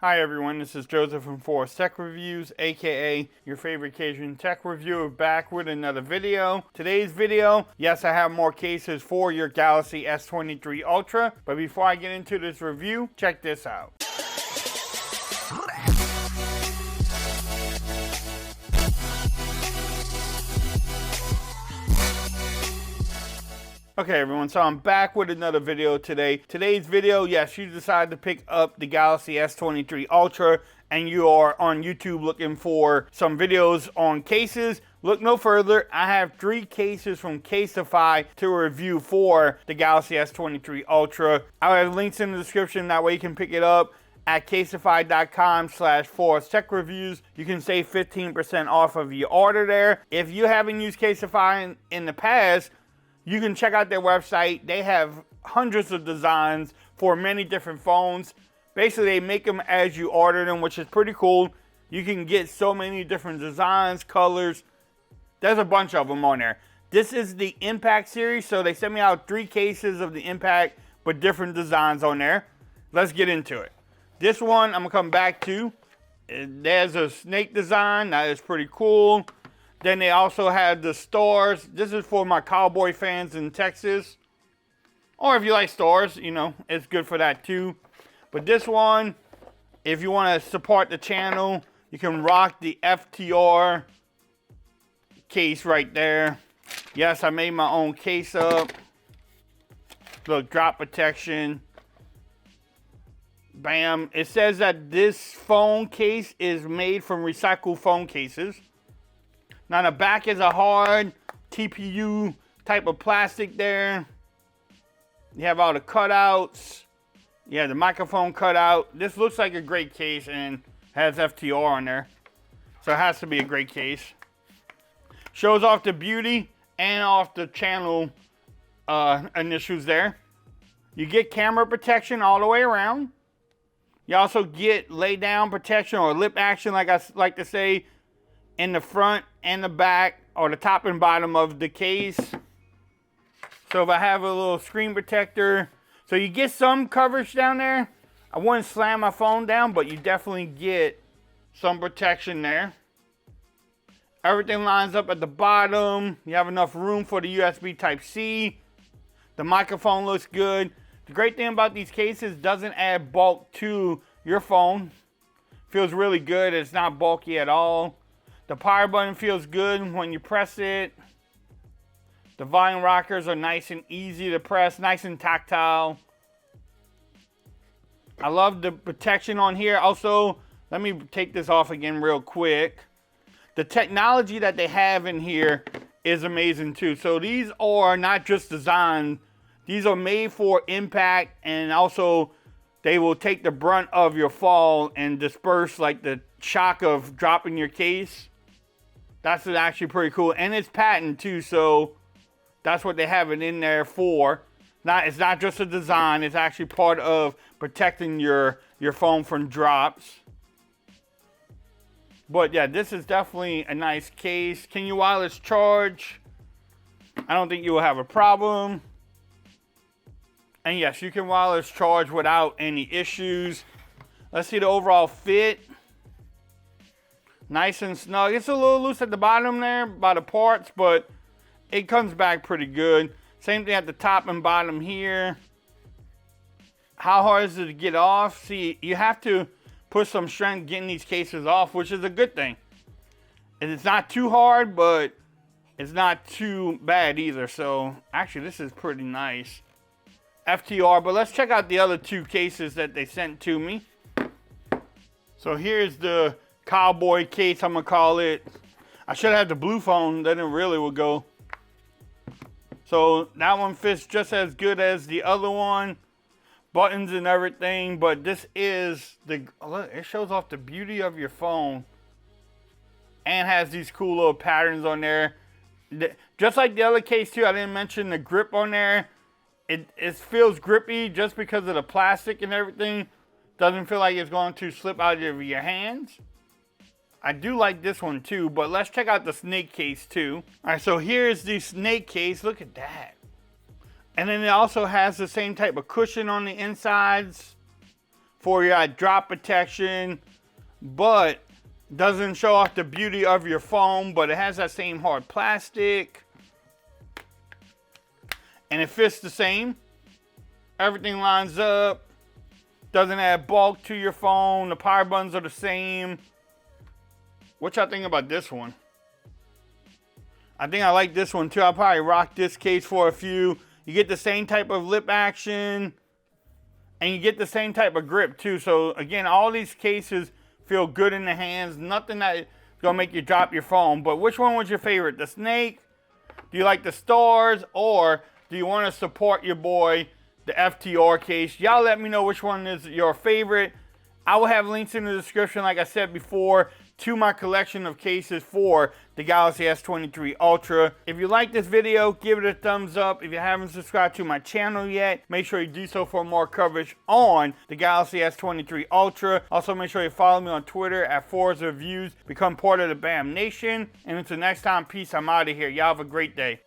Hi everyone, this is Joseph from Forest Tech Reviews, aka your favorite Cajun tech reviewer, back with another video. Today's video, yes, I have more cases for your Galaxy S23 Ultra, but before I get into this review, check this out. Okay everyone, so I'm back with another video today. Today's video, yes, you decided to pick up the Galaxy S23 Ultra and you are on YouTube looking for some videos on cases. Look no further, I have 3 cases from Casetify to review for the Galaxy S23 Ultra. I'll have links in the description, that way you can pick it up at casetify.com/foresttechreviews. You can save 15% off of your order there. If you haven't used Casetify in the past, you can check out their website. They have hundreds of designs for many different phones. Basically, they make them as you order them, which is pretty cool. You can get so many different designs, colors. There's a bunch of them on there. This is the Impact series, so they sent me out 3 cases of the Impact, but different designs on there. Let's get into it. This one, I'm gonna come back to. There's a snake design, that is pretty cool. Then they also have the stars. This is for my cowboy fans in Texas. Or if you like stars, you know, it's good for that too. But this one, if you want to support the channel, you can rock the FTR case right there. Yes, I made my own case up. Look, drop protection. Bam. It says that this phone case is made from recycled phone cases. Now the back is a hard TPU type of plastic there. You have all the cutouts. You have the microphone cutout. This looks like a great case and has FTR on there. So it has to be a great case. Shows off the beauty and off the channel initials there. You get camera protection all the way around. You also get lay down protection or lip action, like I like to say, in the front and the back, or the top and bottom of the case. So if I have a little screen protector, so you get some coverage down there. I wouldn't slam my phone down, but you definitely get some protection there. Everything lines up at the bottom. You have enough room for the USB Type-C. The microphone looks good. The great thing about these cases, doesn't add bulk to your phone. Feels really good. It's not bulky at all. The power button feels good when you press it. The volume rockers are nice and easy to press, nice and tactile. I love the protection on here. Also, let me take this off again real quick. The technology that they have in here is amazing too. So these are not just designed, these are made for impact, and also they will take the brunt of your fall and disperse like the shock of dropping your case. That's actually pretty cool, and it's patent too, so that's what they have it in there for. It's not just a design, it's actually part of protecting your phone from drops. But yeah, this is definitely a nice case. Can you wireless charge? I don't think you will have a problem. And yes, you can wireless charge without any issues. Let's see the overall fit. Nice and snug. It's a little loose at the bottom there by the parts, but it comes back pretty good. Same thing at the top and bottom here. How hard is it to get off? See, you have to put some strength getting these cases off, which is a good thing. And it's not too hard, but it's not too bad either. So actually, this is pretty nice. FTR, but let's check out the other 2 cases that they sent to me. So here's the cowboy case, I'm gonna call it. I should have the blue phone, then it really would go. So that one fits just as good as the other one. Buttons and everything, but this is it shows off the beauty of your phone and has these cool little patterns on there. Just like the other case too, I didn't mention the grip on there. It feels grippy just because of the plastic and everything. Doesn't feel like it's going to slip out of your hands. I do like this one too, but let's check out the snake case too. All right, so here's the snake case. Look at that. And then it also has the same type of cushion on the insides. for your drop protection, but doesn't show off the beauty of your phone, but it has that same hard plastic. And it fits the same. Everything lines up. Doesn't add bulk to your phone. The power buttons are the same. What y'all think about this one? I think I like this one too. I'll probably rock this case for a few. You get the same type of lip action. And you get the same type of grip too. So again, all these cases feel good in the hands. Nothing that is gonna make you drop your phone. But which one was your favorite? The snake? Do you like the stars? Or do you want to support your boy, the FTR case? Y'all let me know which one is your favorite. I will have links in the description, like I said before, to my collection of cases for the Galaxy S23 Ultra. If you like this video, give it a thumbs up. If you haven't subscribed to my channel yet, make sure you do so for more coverage on the Galaxy S23 Ultra. Also, make sure you follow me on Twitter at Forza Reviews. Become part of the BAM Nation. And until next time, peace. I'm out of here. Y'all have a great day.